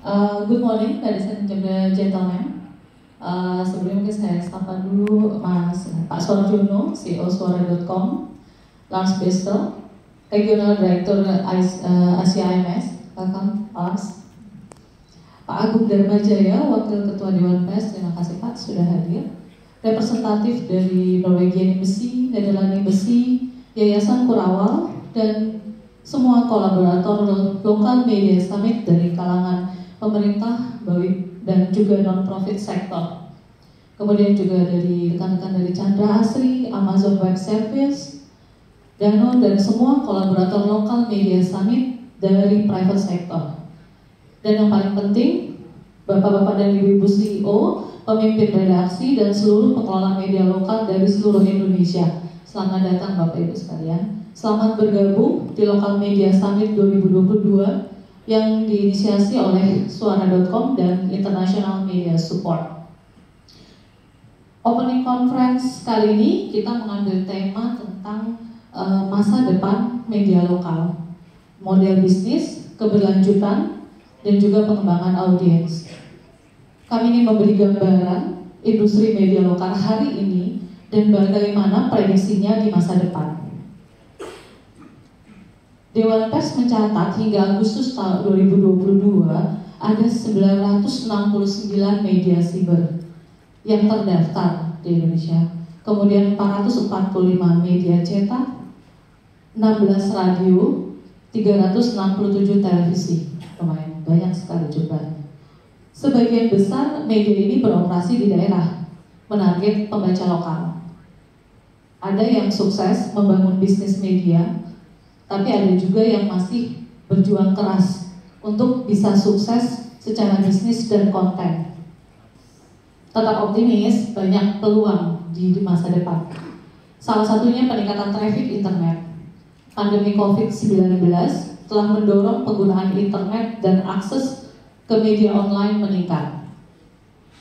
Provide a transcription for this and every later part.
Good morning, ladies and gentlemen. Sebelumnya saya sapa dulu Pak Suarjono, CEO Suara.com, Lars Bestel, Regional Director Asia AMS, welcome Lars. Pak Agung Dharmajaya, Wakil Ketua Dewan Pers, terima kasih Pak sudah hadir. Representatif dari Norwegian Embassy, Netherlands Embassy, Yayasan Kurawal, dan semua kolaborator lokal media summit dari kalangan pemerintah, dan juga non-profit sektor. Kemudian juga dari rekan-rekan dari Chandra Asri, Amazon Web Service, Dano, dan semua kolaborator lokal media summit dari private sector. Dan yang paling penting, Bapak-Bapak dan Ibu-Ibu CEO, pemimpin redaksi, dan seluruh pengelola media lokal dari seluruh Indonesia. Selamat datang Bapak Ibu sekalian. Selamat bergabung di Local Media Summit 2022 yang diinisiasi oleh Suara.com dan International Media Support. Opening conference kali ini kita mengambil tema tentang masa depan media lokal, model bisnis, keberlanjutan, dan juga pengembangan audiens. Kami ingin memberi gambaran industri media lokal hari ini dan bagaimana prediksinya di masa depan. Dewan Pers mencatat hingga Agustus tahun 2022 ada 969 media siber yang terdaftar di Indonesia. Kemudian 445 media cetak, 16 radio, 367 televisi. Lumayan banyak sekali jumlahnya. Sebagian besar media ini beroperasi di daerah, menarget pembaca lokal. Ada yang sukses membangun bisnis media, tapi ada juga yang masih berjuang keras untuk bisa sukses secara bisnis dan konten. Tetap optimis, banyak peluang di masa depan. Salah satunya peningkatan traffic internet. Pandemi COVID-19 telah mendorong penggunaan internet dan akses ke media online meningkat.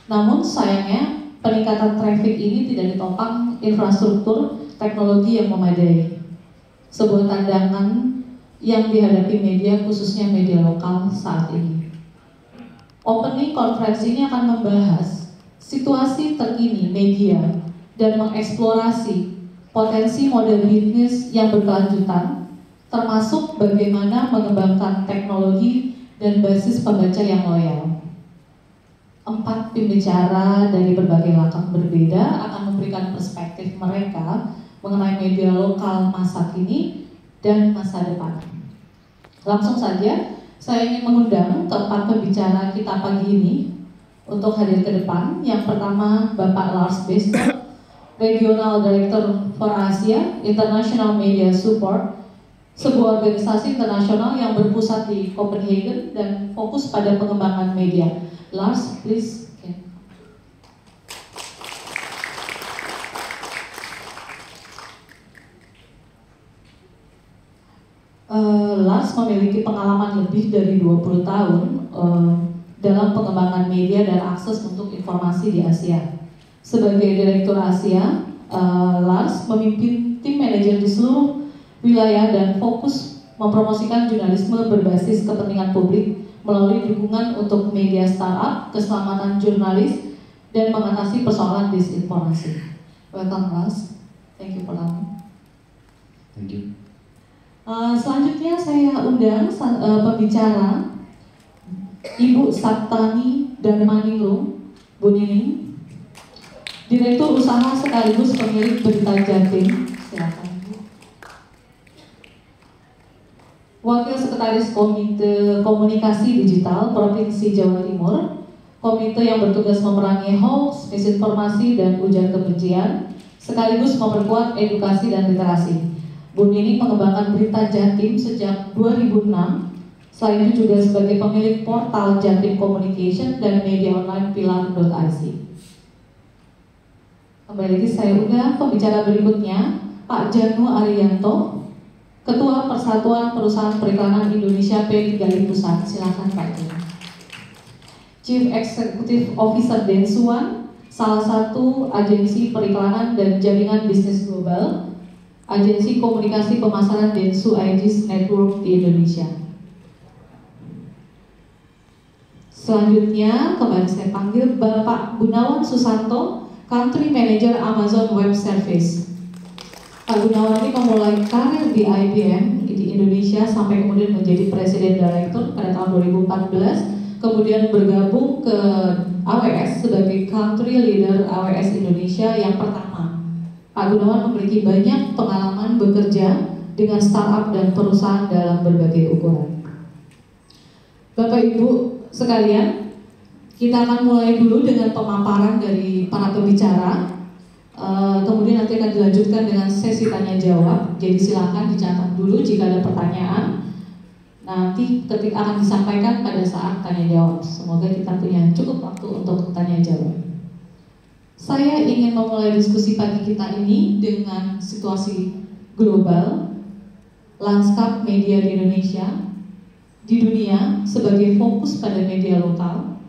Namun sayangnya peningkatan traffic ini tidak ditopang infrastruktur teknologi yang memadai. Sebuah tantangan yang dihadapi media, khususnya media lokal saat ini. Opening konferensi ini akan membahas situasi terkini media dan mengeksplorasi potensi model bisnis yang berkelanjutan, termasuk bagaimana mengembangkan teknologi dan basis pembaca yang loyal. 4 pembicara dari berbagai latar berbeda akan memberikan perspektif mereka mengenai media lokal masa kini dan masa depan. Langsung saja, saya ingin mengundang keempat pembicara kita pagi ini untuk hadir ke depan. Yang pertama, Bapak Lars Bestel, Regional Director for Asia, International Media Support, sebuah organisasi internasional yang berpusat di Copenhagen dan fokus pada pengembangan media. Lars, please. Lars memiliki pengalaman lebih dari 20 tahun dalam pengembangan media dan akses untuk informasi di Asia. Sebagai Direktur Asia, Lars memimpin tim manajer di seluruh wilayah dan fokus mempromosikan jurnalisme berbasis kepentingan publik melalui dukungan untuk media startup, keselamatan jurnalis, dan mengatasi persoalan disinformasi. Welcome, Lars. Thank you for coming. Thank you. Selanjutnya saya undang pembicara Ibu Saptani Darmaningrum, Bu Nining, Direktur Usaha sekaligus pemilik Berita Jatim. Silakan. Wakil Sekretaris Komite Komunikasi Digital Provinsi Jawa Timur, komite yang bertugas memerangi hoax, misinformasi, dan ujar kebencian, sekaligus memperkuat edukasi dan literasi. Bu Nining mengembangkan Berita Jatim sejak 2006. Selain itu juga sebagai pemilik portal Jatim Communication dan media online pilar.ic. Kembali lagi saya undang pembicara berikutnya, Pak Janu Arianto, Ketua Persatuan Perusahaan Periklanan Indonesia P3I Pusat. Silakan Pak Janu. Chief Executive Officer Densuan, salah satu agensi periklanan dan jaringan bisnis global, agensi komunikasi pemasaran Densu Aegis Network di Indonesia. Selanjutnya, kembali saya panggil Bapak Gunawan Susanto, Country Manager Amazon Web Service. Pak Gunawan ini memulai karir di IBM di Indonesia sampai kemudian menjadi Presiden Director pada tahun 2014, kemudian bergabung ke AWS sebagai Country Leader AWS Indonesia yang pertama. Pak Gunawan memiliki banyak pengalaman bekerja dengan startup dan perusahaan dalam berbagai ukuran. Bapak Ibu sekalian, kita akan mulai dulu dengan pemaparan dari para pembicara. Kemudian nanti akan dilanjutkan dengan sesi tanya jawab. Jadi silakan dicatat dulu jika ada pertanyaan. Nanti ketika akan disampaikan pada saat tanya jawab. Semoga kita punya cukup waktu untuk tanya jawab. Saya ingin memulai diskusi pagi kita ini dengan situasi global, lanskap media di Indonesia, di dunia sebagai fokus pada media lokal.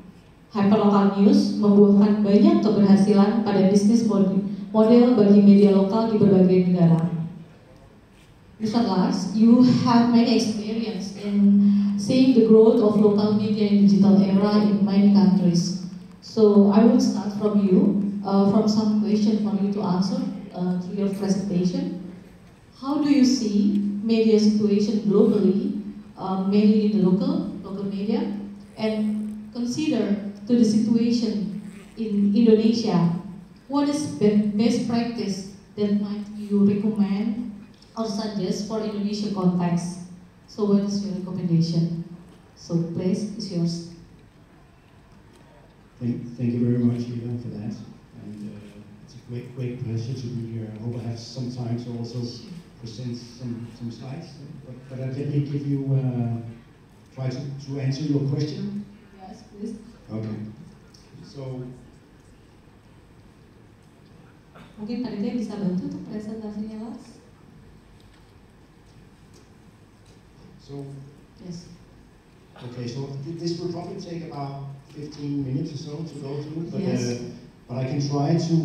Hyperlocal news membuahkan banyak keberhasilan pada bisnis model bagi media lokal di berbagai negara. Mr. Lars, you have many experience in seeing the growth of local media in digital era in many countries. So I will start from you, from some question for you to answer to your presentation. How do you see media situation globally, mainly in the local media, and consider to the situation in Indonesia? What is best practice that might you recommend or suggest for Indonesia context? So what is your recommendation? So please, it's yours. Thank you very much, Eva, for that. And it's a great pleasure to be here. I hope I have some time to also present some slides. But let me give you, try to answer your question. Yes, please. Okay. So, mungkin panitia bisa bantu untuk presentasinya, Mas? So, yes. Okay, so this will probably take about 15 minutes or so to go through, but, yes. But I can try to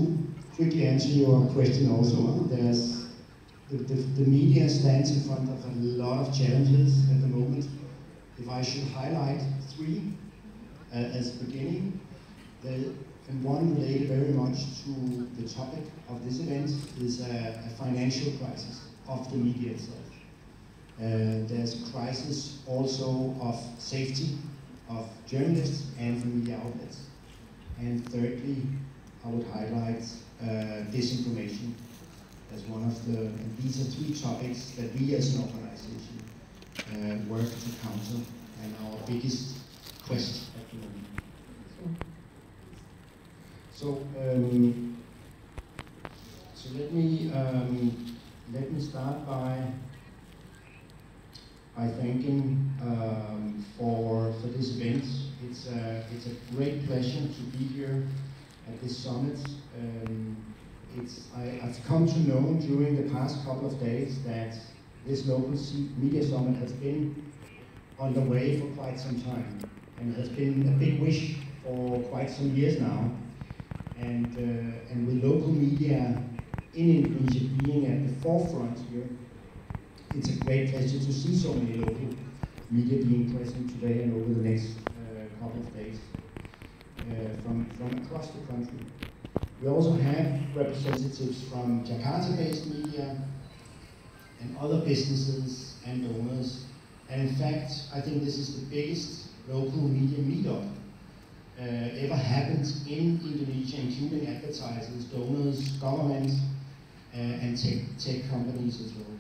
quickly answer your question also. There's the media stands in front of a lot of challenges at the moment. If I should highlight three as the beginning, and one related very much to the topic of this event is a financial crisis of the media itself. There's a crisis also of safety of journalists and the media outlets. And thirdly, I would highlight disinformation as one of the, and these are three topics that we as an organization work to counter, and our biggest quest at the moment. So let me start by thanking for this event. It's a great pleasure to be here at this summit. I've come to know during the past couple of days that this local media summit has been on the way for quite some time, and has been a big wish for quite some years now. And with local media in Indonesia being at the forefront here, it's a great pleasure to see so many local media being present today and over the next couple of days from across the country. We also have representatives from Jakarta-based media and other businesses and donors. And in fact, I think this is the biggest local media meetup ever happened in Indonesia, including advertisers, donors, governments, and tech companies as well.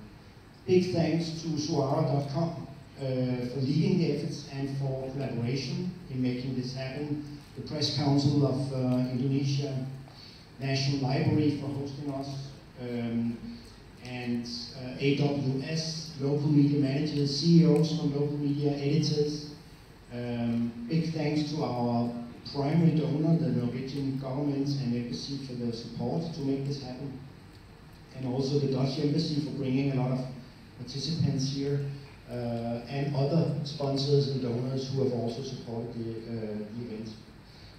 Big thanks to Suara.com for leading the efforts and for collaboration in making this happen. The Press Council of Indonesia, National Library for hosting us, and AWS, local media managers, CEOs from local media, editors. Big thanks to our primary donor, the Norwegian government and embassy, for their support to make this happen. And also the Dutch embassy for bringing a lot of participants here, and other sponsors and donors who have also supported the event.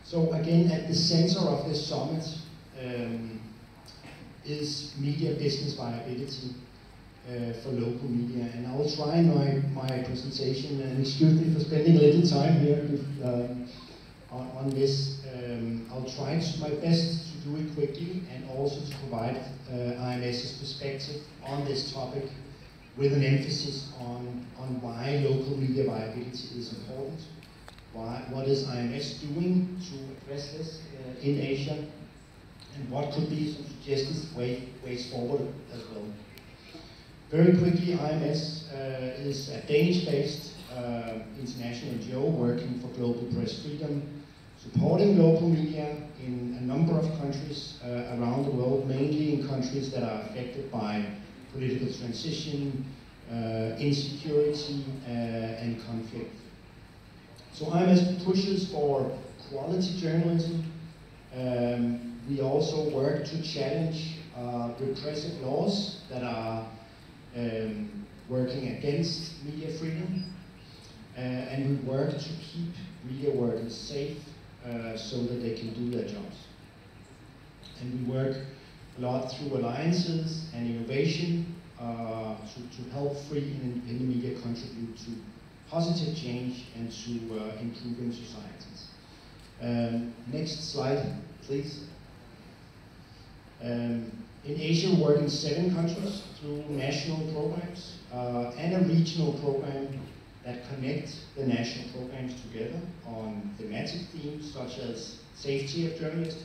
So again, at the center of this summit is media business viability. for local media. And I will try in my presentation, and excuse me for spending a little time here on this. I'll try my best to do it quickly and also to provide IMS's perspective on this topic with an emphasis on why local media viability is important, what is IMS doing to address this in Asia, and what could be some suggested ways forward as well. Very quickly, IMS is a Danish-based international NGO working for global press freedom, supporting local media in a number of countries around the world, mainly in countries that are affected by political transition, insecurity, and conflict. So IMS pushes for quality journalism. We also work to challenge repressive laws that are working against media freedom, and we work to keep media workers safe so that they can do their jobs. And we work a lot through alliances and innovation to help free and independent media contribute to positive change and to improving societies. Next slide, please. In Asia, we work in 7 countries through national programs and a regional program that connect the national programs together on thematic themes such as safety of journalists,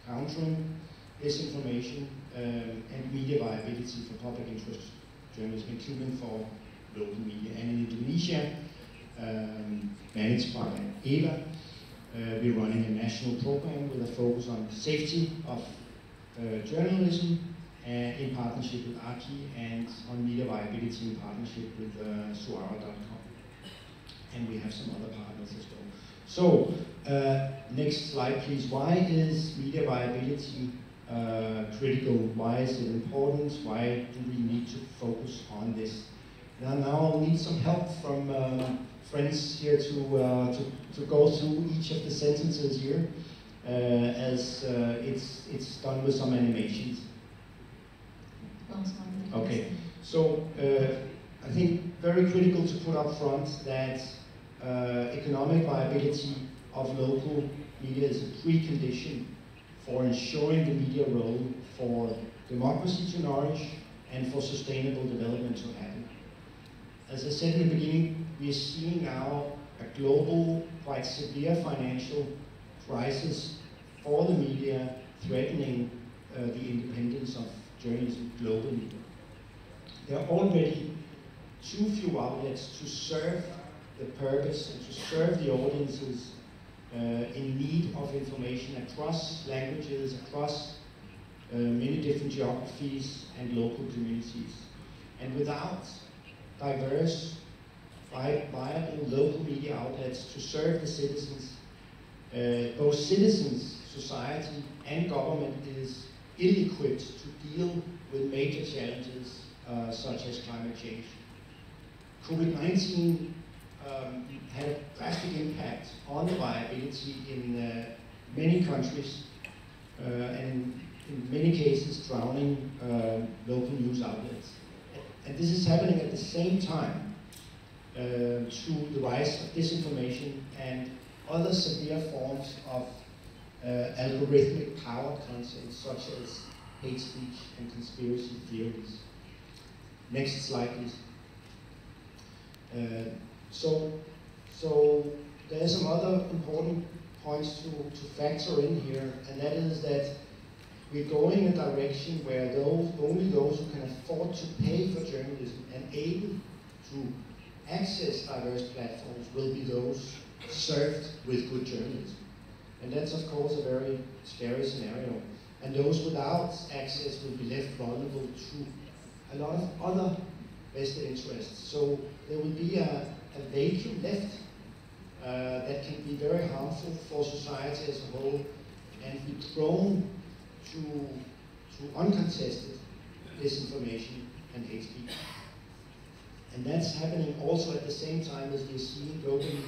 countering disinformation, and media viability for public interest journalism, including for local media. And in Indonesia, managed by EVA, we're running a national program with a focus on safety of journalism in partnership with AKI, and on media viability in partnership with Suara.com. And we have some other partners as well. So, next slide please. Why is media viability critical? Why is it important? Why do we need to focus on this? Now I'll need some help from friends here to go through each of the sentences here, as it's done with some animations. Okay, so I think very critical to put up front that economic viability of local media is a precondition for ensuring the media role for democracy to nourish and for sustainable development to happen. As I said in the beginning, we are seeing now a global, quite severe financial crisis for the media, threatening the independence of journalism globally. There are already too few outlets to serve the purpose and to serve the audiences in need of information across languages, across many different geographies and local communities. And without diverse, viable local media outlets to serve the citizens, both citizens, society, and government is ill-equipped to deal with major challenges such as climate change. COVID-19 had a drastic impact on the viability in many countries, and in many cases drowning local news outlets. And this is happening at the same time to the rise of disinformation and other severe forms of algorithmic power content such as hate speech and conspiracy theories. Next slide, please. So there are some other important points to factor in here, and that is that we're going in a direction where only those who can afford to pay for journalism and able to access diverse platforms will be those served with good journalism. And that's of course a very scary scenario. And those without access will be left vulnerable to a lot of other vested interests. So there will be a vacuum left that can be very harmful for society as a whole and be prone to uncontested disinformation and hate speech. And that's happening also at the same time as we're seeing globally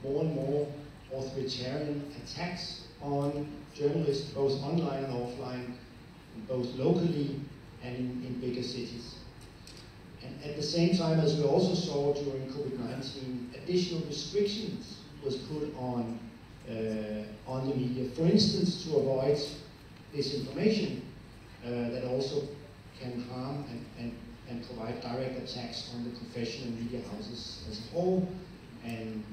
more and more authoritarian attacks on journalists, both online and offline, both locally and in bigger cities. And at the same time, as we also saw during COVID-19, additional restrictions was put on the media. For instance, to avoid disinformation that also can harm and provide direct attacks on the professional media houses as a whole, and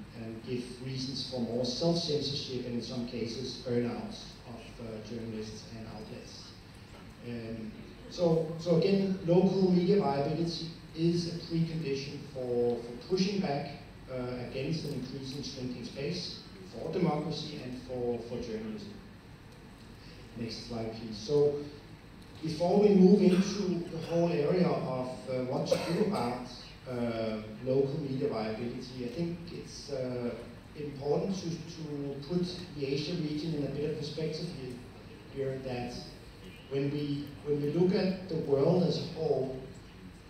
give reasons for more self-censorship and in some cases burnouts of journalists and outlets. So again, local media viability is a precondition for pushing back against an increasing shrinking space for democracy and for journalism. Next slide, please. So before we move into the whole area of what to do about local media viability, I think it's important to put the Asia region in a bit of perspective here that when we look at the world as a whole,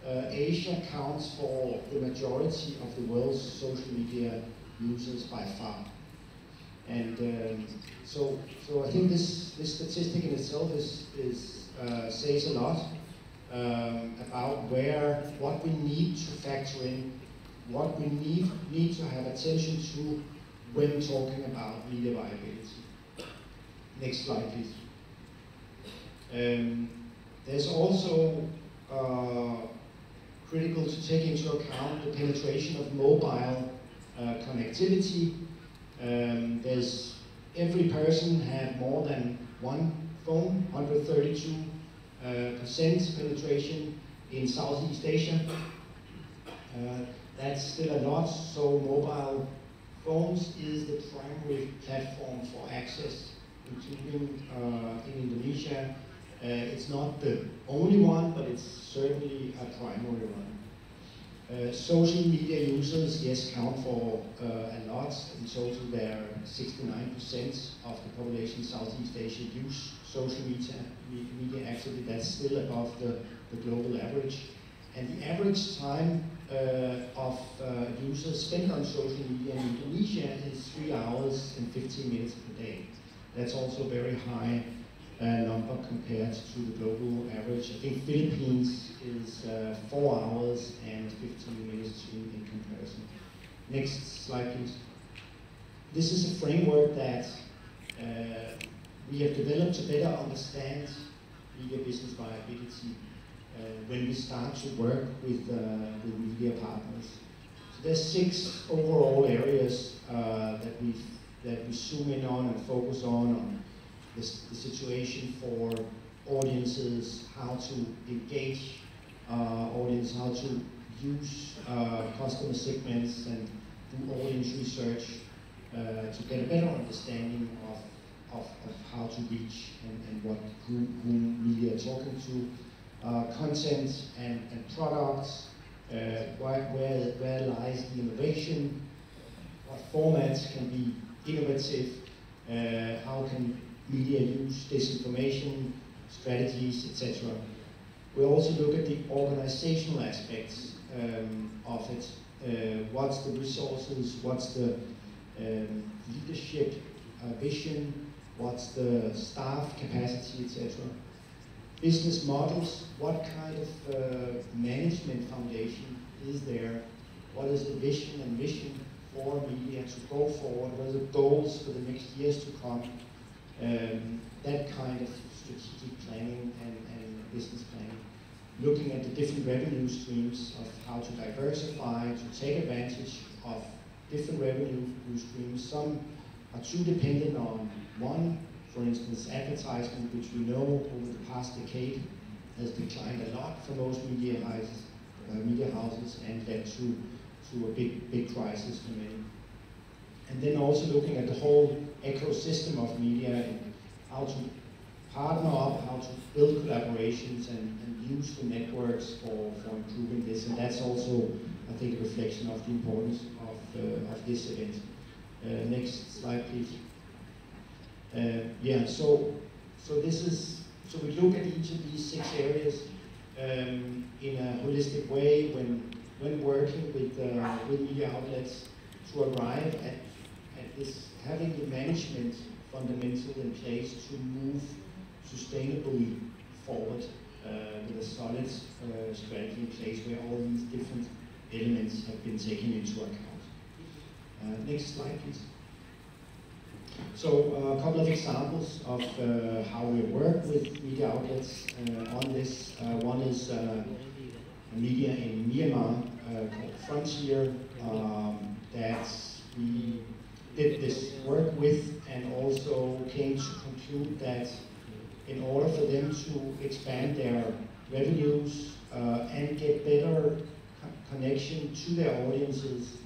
Asia accounts for the majority of the world's social media users by far. And so I think this statistic in itself says a lot about what we need to factor in, what we need to have attention to when talking about media viability. Next slide, please. There's also critical to take into account the penetration of mobile connectivity. Every person had more than one phone, 132% penetration in Southeast Asia. That's still a lot, so mobile phones is the primary platform for access, including in Indonesia. It's not the only one, but it's certainly a primary one. Social media users, yes, count for a lot. In total, there are 69% of the population in Southeast Asia use social media actively. That's still above the global average. And the average time of users spent on social media in Indonesia is 3 hours and 15 minutes per day. That's also a very high number compared to the global average. I think Philippines is 4 hours and 15 minutes in comparison. Next slide, please. This is a framework that we have developed to better understand media business viability when we start to work with media partners. So there's 6 overall areas that we zoom in on and focus on the situation for audiences, how to engage audience, how to use customer segments and do audience research to get a better understanding of how to reach and whom media are talking to. Content and products, where lies the innovation, what formats can be innovative, how can media use disinformation, strategies, etc. We also look at the organizational aspects of it. What's the resources, what's the leadership vision, what's the staff capacity, etc. Business models, what kind of management foundation is there? What is the vision and mission for media to go forward? What are the goals for the next years to come? That kind of strategic planning and business planning. Looking at the different revenue streams of how to diversify, to take advantage of different revenue streams. Some are too dependent on one. For instance, advertising, which we know over the past decade has declined a lot for most media houses and led to a big crisis for many. And then also looking at the whole ecosystem of media and how to partner up, how to build collaborations and use the networks for improving this. And that's also, I think, a reflection of the importance of this event. Next slide, please. So we look at each of these 6 areas in a holistic way when working with media outlets to arrive at this, having the management fundamental in place to move sustainably forward. with a solid strategy in place where all these different elements have been taken into account. Next slide, please. So a couple of examples of how we work with media outlets on this. One is a media in Myanmar called Frontier that we did this work with, and also came to conclude that in order for them to expand their revenues and get better connection to their audiences,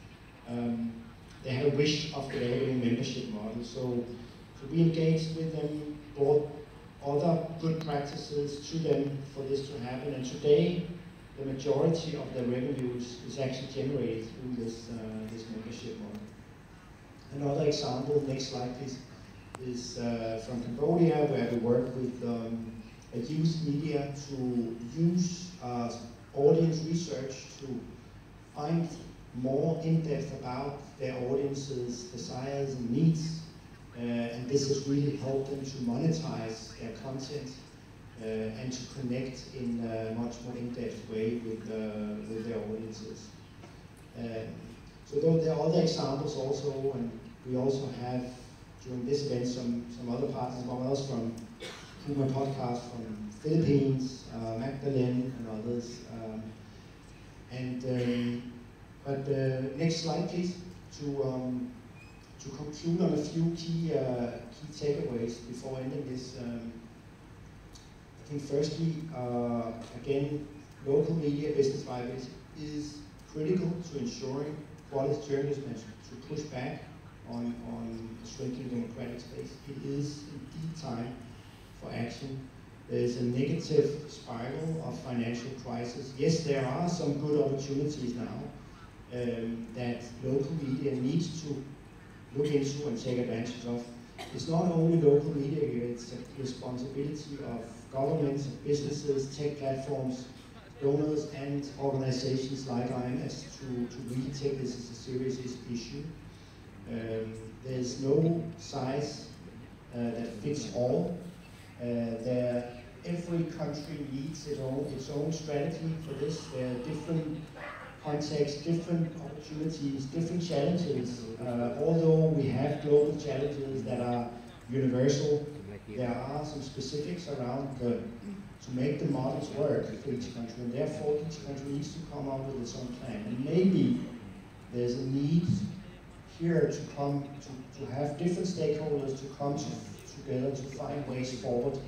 they had a wish of developing membership models. So we engaged with them, brought other good practices to them for this to happen, and today the majority of their revenues is actually generated through this membership model. Another example, next slide please, is from Cambodia, where we work with a youth media to use audience research to find more in-depth about their audience's desires and needs, and this has really helped them to monetize their content and to connect in a much more in-depth way with their audiences. So there are other examples also, and we also have during this event some other partners among us from Puma Podcast from Philippines, Magdalene and others. But next slide please, to conclude on a few key takeaways before ending this. I think firstly, again, local media business viability is critical to ensuring quality journalism and to push back on shrinking democratic space. It is indeed time for action. There is a negative spiral of financial crisis. Yes, there are some good opportunities now that local media needs to look into and take advantage of. It's not only local media here, it's a responsibility of governments, of businesses, tech platforms, donors and organizations like IMS to really take this as a serious issue. There's no size that fits all. Every country needs its own strategy for this. There are different contexts, different opportunities, different challenges. Although we have global challenges that are universal, there are some specifics around to make the models work for each country, and therefore each country needs to come up with its own plan. And maybe there's a need here to come to have different stakeholders to come together to find ways forward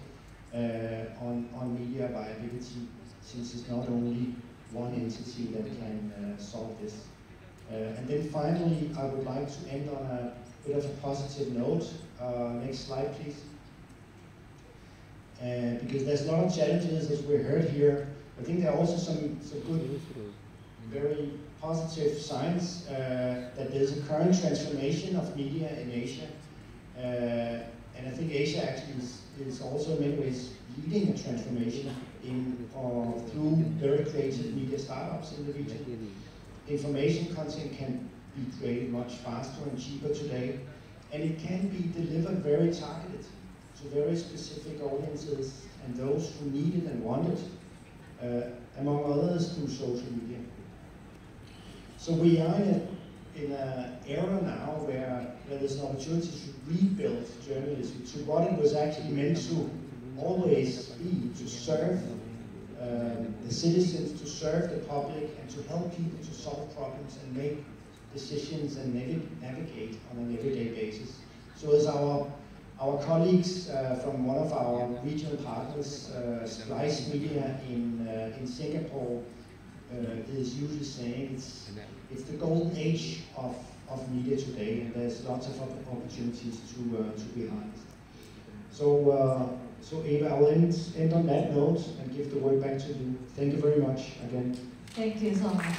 on media viability, since it's not only one entity that can solve this. And then finally, I would like to end on a bit of a positive note. Next slide, please. Because there's a lot of challenges, as we heard here. I think there are also some good, very positive signs that there's a current transformation of media in Asia. And I think Asia actually is also in many ways leading a transformation through very creative media startups in the region. Information content can be created much faster and cheaper today, and it can be delivered very targeted to very specific audiences and those who need it and want it, among others through social media. So we are in an era now where there's an opportunity to rebuild journalism to what it was actually meant to always be, to serve the citizens, to serve the public, and to help people to solve problems and make decisions and navigate on an everyday basis. So as our colleagues from one of our regional partners, Splice Media in Singapore, is usually saying, it's the golden age of media today, and there's lots of opportunities to be harnessed. So Eva, I will end on that note and give the word back to you. Thank you very much again. Thank you so much.